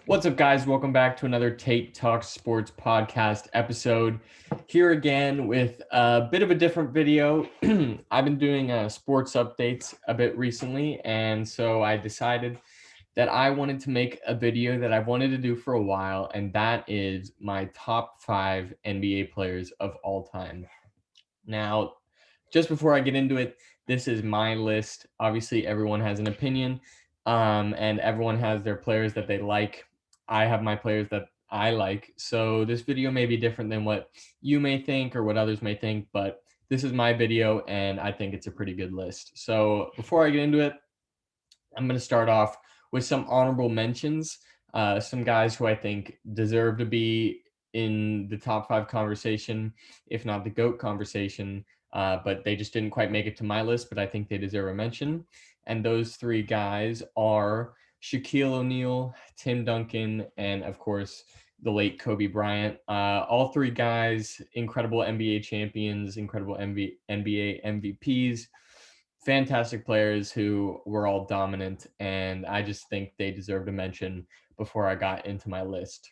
What's up, guys? Welcome back to another Tate Talks Sports podcast episode. Here again with a bit of a different video. I've been doing sports updates a bit recently, and so I decided that I wanted to make a video that I've wanted to do for a while, and that is my top 5 NBA players of all time. Now, just before I get into it, this is my list. Obviously, everyone has an opinion, and everyone has their players that they like. I have my players that I like. So this video may be different than what you may think or what others may think, but this is my video, and I think it's a pretty good list. So before I get into it, I'm going to start off with some honorable mentions. Some guys who I think deserve to be in the top 5 conversation, if not the GOAT conversation, but they just didn't quite make it to my list, but I think they deserve a mention. And those 3 guys are Shaquille O'Neal, Tim Duncan, and of course, the late Kobe Bryant. All 3 guys, incredible NBA champions, incredible NBA MVPs, fantastic players who were all dominant, and I just think they deserve to mention before I got into my list.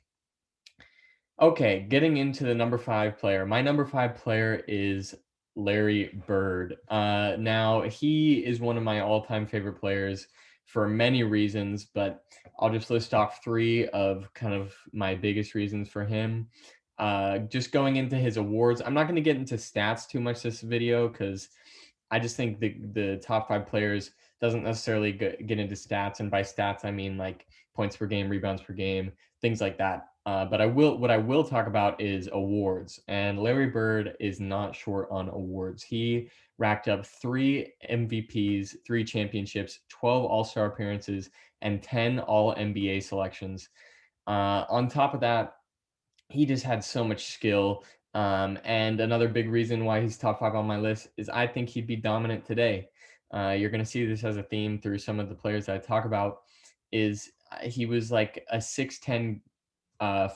Okay, getting into the number 5 player. My number 5 player is Larry Bird. Now, he is one of my all-time favorite players for many reasons, but I'll just list off 3 of kind of my biggest reasons for him. Just going into his awards, I'm not going to get into stats too much this video because I just think the top 5 players doesn't necessarily get into stats, and by stats I mean like points per game, rebounds per game, things like that. But what I will talk about is awards, and Larry Bird is not short on awards. He racked up 3 MVPs, 3 championships, 12 All-Star appearances, and 10 All NBA selections. On top of that, he just had so much skill. And another big reason why he's top 5 on my list is I think he'd be dominant today. You're going to see this as a theme through some of the players that I talk about. Is he was like a 6'10"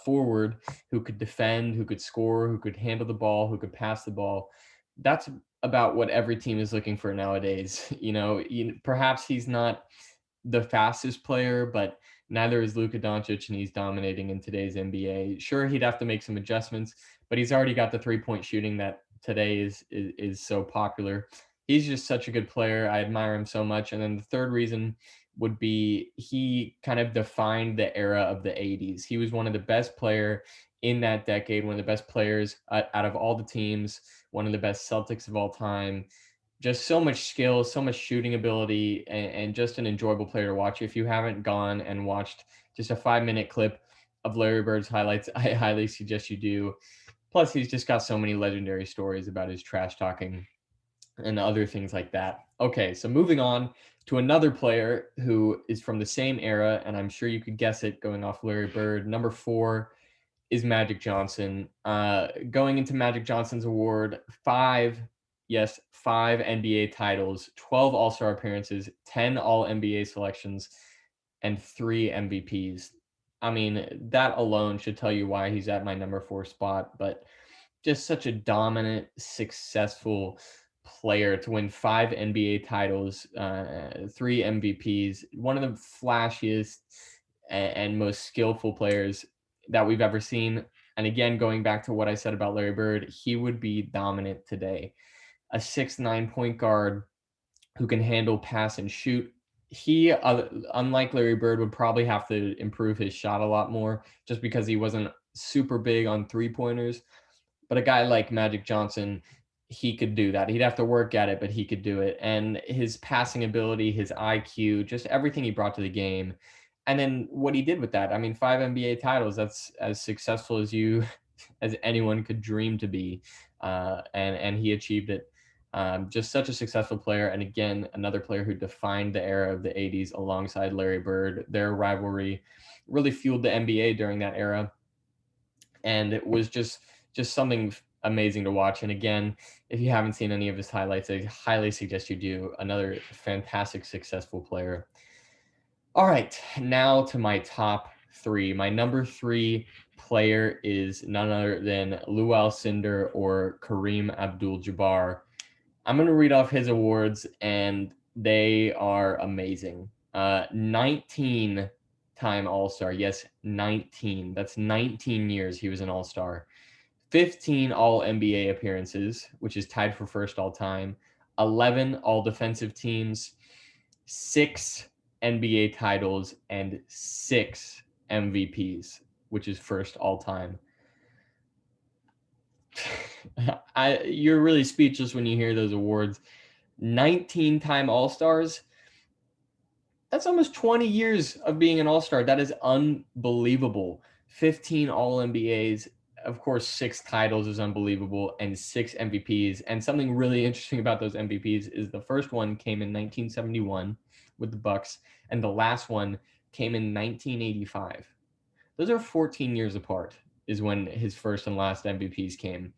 forward who could defend, who could score, who could handle the ball, who could pass the ball. That's about what every team is looking for nowadays. Perhaps he's not the fastest player, but neither is Luka Doncic, and he's dominating in today's NBA. Sure, he'd have to make some adjustments, but he's already got the 3-point shooting that today is so popular. He's just such a good player. I admire him so much. And then the third reason would be he kind of defined the era of the 80s. He was one of the best player in that decade, one of the best players out of all the teams, one of the best Celtics of all time. Just so much skill, so much shooting ability, and just an enjoyable player to watch. If you haven't gone and watched just a 5-minute clip of Larry Bird's highlights, I highly suggest you do. Plus, he's just got so many legendary stories about his trash talking and other things like that. Okay, so moving on to another player who is from the same era, and I'm sure you could guess it going off Larry Bird. Number 4 is Magic Johnson. Going into Magic Johnson's award, 5, yes, 5 NBA titles, 12 All-Star appearances, 10 All-NBA selections, and 3 MVPs. I mean, that alone should tell you why he's at my number 4 spot, but just such a dominant, successful player to win 5 NBA titles, 3 MVPs, one of the flashiest and most skillful players that we've ever seen. And again, going back to what I said about Larry Bird, he would be dominant today. A 6'9" point guard who can handle, pass, and shoot. He, unlike Larry Bird, would probably have to improve his shot a lot more just because he wasn't super big on 3-pointers. But a guy like Magic Johnson, he could do that. He'd have to work at it, but he could do it. And his passing ability, his IQ, just everything he brought to the game. And then what he did with that. I mean, 5 NBA titles, that's as successful as you as anyone could dream to be. And he achieved it. Just such a successful player. And again, another player who defined the era of the 80s alongside Larry Bird. Their rivalry really fueled the NBA during that era. And it was just something amazing to watch. And again, if you haven't seen any of his highlights, I highly suggest you do. Another fantastic, successful player. All right, now to my top 3. My number 3 player is none other than Lew Alcindor or Kareem Abdul-Jabbar. I'm going to read off his awards, and they are amazing. 19 time All-Star. Yes, 19. That's 19 years he was an All-Star. 15 All-NBA appearances, which is tied for first all-time. 11 All-Defensive Teams, 6 NBA titles, and 6 MVPs, which is first all-time. You're really speechless when you hear those awards. 19-time All-Stars. That's almost 20 years of being an All-Star. That is unbelievable. 15 All-NBAs, of course, 6 titles is unbelievable, and 6 MVPs. And something really interesting about those MVPs is the first one came in 1971 with the Bucks, and the last one came in 1985. Those are 14 years apart is when his first and last MVPs came.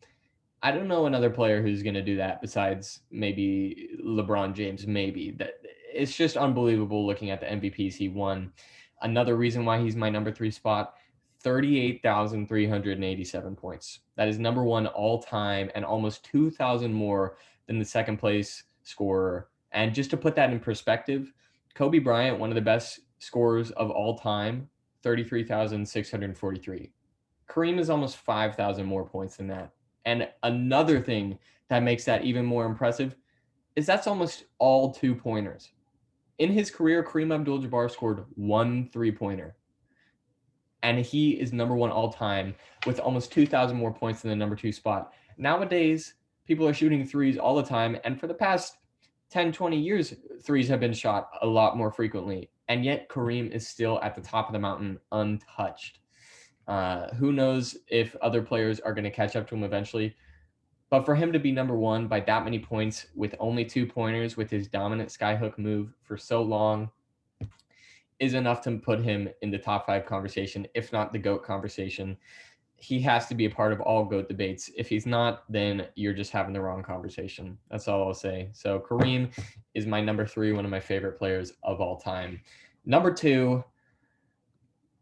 I don't know another player who's going to do that besides maybe LeBron James. Maybe that it's just unbelievable looking at the MVPs he won. Another reason why he's my number 3 spot, 38,387 points. That is number 1 all time and almost 2,000 more than the second place scorer. And just to put that in perspective, Kobe Bryant, one of the best scorers of all time, 33,643. Kareem is almost 5,000 more points than that. And another thing that makes that even more impressive is that's almost all 2-pointers. In his career, Kareem Abdul-Jabbar scored 1 3-pointer. And he is number 1 all time with almost 2,000 more points than the number 2 spot. Nowadays, people are shooting threes all the time. And for the past 10, 20 years, threes have been shot a lot more frequently. And yet Kareem is still at the top of the mountain untouched. Who knows if other players are going to catch up to him eventually. But for him to be number 1 by that many points with only 2-pointers with his dominant skyhook move for so long is enough to put him in the top 5 conversation, if not the GOAT conversation. He has to be a part of all GOAT debates. If he's not, then you're just having the wrong conversation. That's all I'll say. So Kareem is my number 3, one of my favorite players of all time. Number 2,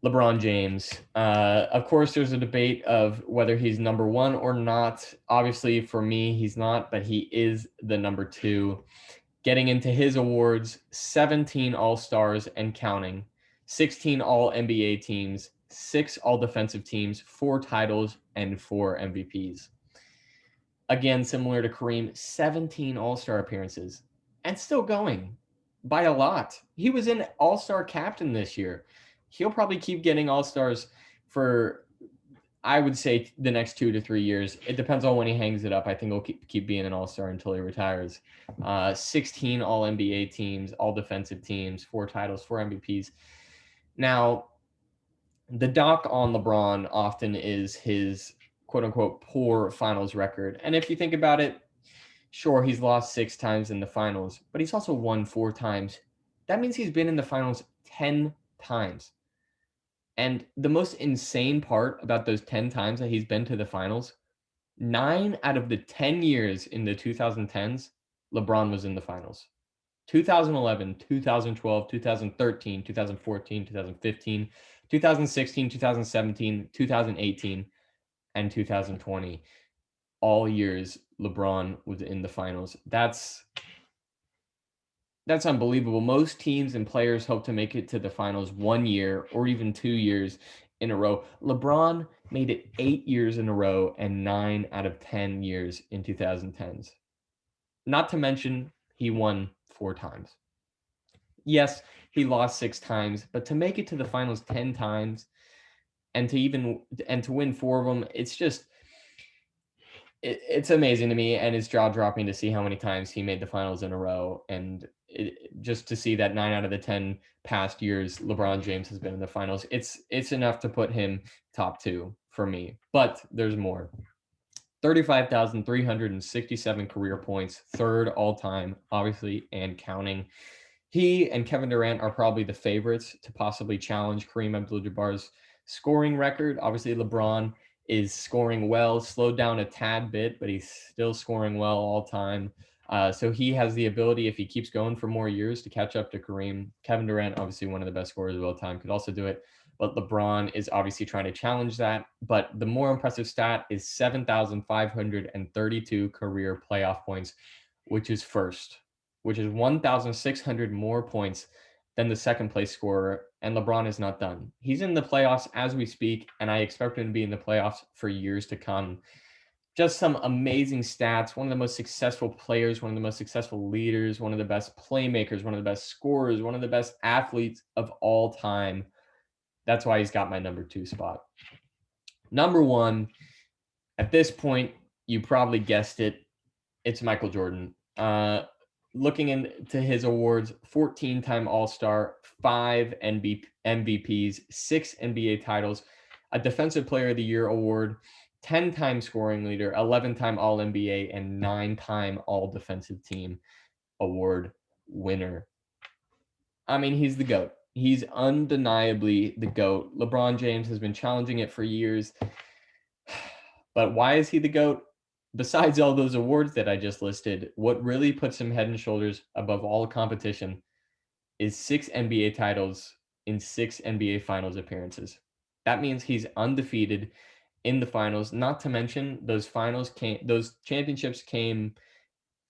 LeBron James. Of course, there's a debate of whether he's number 1 or not. Obviously, for me, he's not, but he is the number 2. Getting into his awards, 17 All-Stars and counting, 16 All-NBA teams, 6 All-Defensive teams, 4 titles, and 4 MVPs. Again, similar to Kareem, 17 All-Star appearances, and still going by a lot. He was an All-Star captain this year. He'll probably keep getting All-Stars for, I would say, the next 2 to 3 years. It depends on when he hangs it up. I think he'll keep being an All-Star until he retires. 16 All-NBA teams, All-Defensive teams, 4 titles, 4 MVPs. Now, the doc on LeBron often is his quote-unquote poor finals record. And if you think about it, sure, he's lost 6 times in the finals, but he's also won 4 times. That means he's been in the finals 10 times. And the most insane part about those 10 times that he's been to the finals, 9 out of the 10 years in the 2010s, LeBron was in the finals. 2011, 2012, 2013, 2014, 2015, 2016, 2017, 2018, and 2020. All years LeBron was in the finals. That's unbelievable. Most teams and players hope to make it to the finals 1 year or even 2 years in a row. LeBron made it 8 years in a row and 9 out of 10 years in 2010s. Not to mention, he won 4 times. Yes, he lost 6 times, but to make it to the finals 10 times and to win 4 of them, it's just it's amazing to me, and it's jaw-dropping to see how many times he made the finals in a row, and just to see that 9 out of the 10 past years LeBron James has been in the finals, it's enough to put him top 2 for me. But there's more. 35,367 career points, 3rd all-time, obviously, and counting. He and Kevin Durant are probably the favorites to possibly challenge Kareem Abdul-Jabbar's scoring record. Obviously, LeBron is scoring well, slowed down a tad bit, but he's still scoring well all time. So he has the ability, if he keeps going for more years, to catch up to Kareem. Kevin Durant, obviously one of the best scorers of all time, could also do it. But LeBron is obviously trying to challenge that. But the more impressive stat is 7,532 career playoff points, which is first, which is 1,600 more points than the second place scorer and LeBron is not done. He's in the playoffs as we speak, and I expect him to be in the playoffs for years to come. Just some amazing stats. One of the most successful players, one of the most successful leaders, one of the best playmakers, one of the best scorers, one of the best athletes of all time. That's why he's got my number 2 spot. Number 1, at this point, you probably guessed it. It's Michael Jordan. Looking into his awards, 14-time All-Star, 5 MVPs, 6 NBA titles, a Defensive Player of the Year award, 10-time scoring leader, 11-time All-NBA, and 9-time All-Defensive Team award winner. I mean, he's the GOAT. He's undeniably the GOAT. LeBron James has been challenging it for years. But why is he the GOAT? Besides all those awards that I just listed, what really puts him head and shoulders above all competition is 6 NBA titles in 6 NBA Finals appearances. That means he's undefeated in the finals. Not to mention those championships came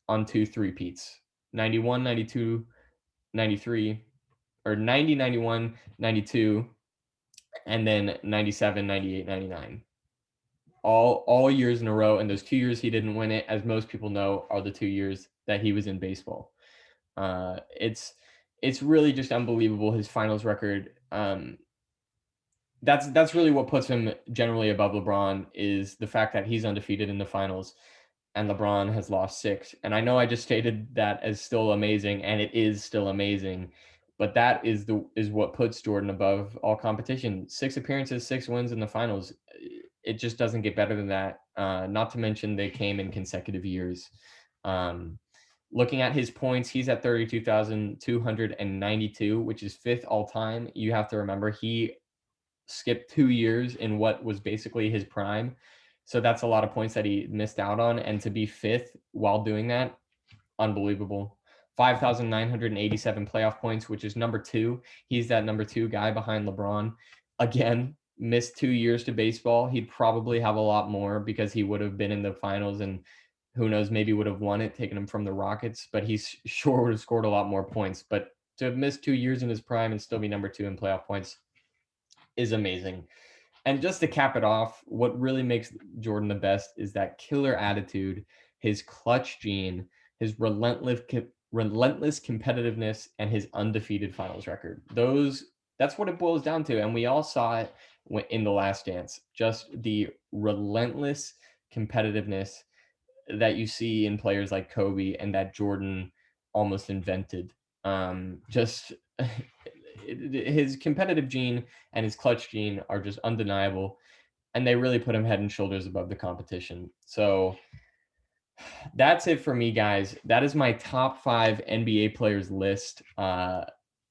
on 2 three-peats. 91, 92, 93, or 90, 91, 92, and then 97, 98, 99. All years in a row, and those 2 years he didn't win it, as most people know, are the 2 years that he was in baseball. It's really just unbelievable, his finals record. That's really what puts him generally above LeBron, is the fact that he's undefeated in the finals and LeBron has lost 6. And I know I just stated that as still amazing, and it is still amazing, but that is what puts Jordan above all competition. 6 appearances, 6 wins in the finals. It just doesn't get better than that. Not to mention they came in consecutive years. Looking at his points, he's at 32,292, which is 5th all time. You have to remember he skipped 2 years in what was basically his prime. So that's a lot of points that he missed out on. And to be 5th while doing that, unbelievable. 5,987 playoff points, which is number 2. He's that number 2 guy behind LeBron. Again, missed 2 years to baseball. He'd probably have a lot more because he would have been in the finals and who knows, maybe would have won it, taken him from the Rockets, but he sure would have scored a lot more points. But to have missed 2 years in his prime and still be number 2 in playoff points is amazing. And just to cap it off, what really makes Jordan the best is that killer attitude, his clutch gene, his relentless competitiveness, and his undefeated finals record. That's what it boils down to. And we all saw it in The Last Dance, just the relentless competitiveness that you see in players like Kobe and that Jordan almost invented. Just his competitive gene and his clutch gene are just undeniable, and they really put him head and shoulders above the competition. So that's it for me, guys. That is my top 5 NBA players list.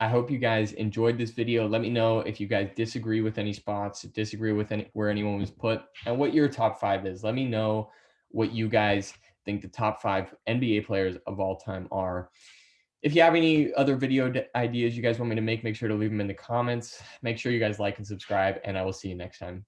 I hope you guys enjoyed this video. Let me know if you guys disagree with any spots, disagree with where anyone was put, and what your top 5 is. Let me know what you guys think the top 5 NBA players of all time are. If you have any other video ideas you guys want me to make sure to leave them in the comments. Make sure you guys like and subscribe, and I will see you next time.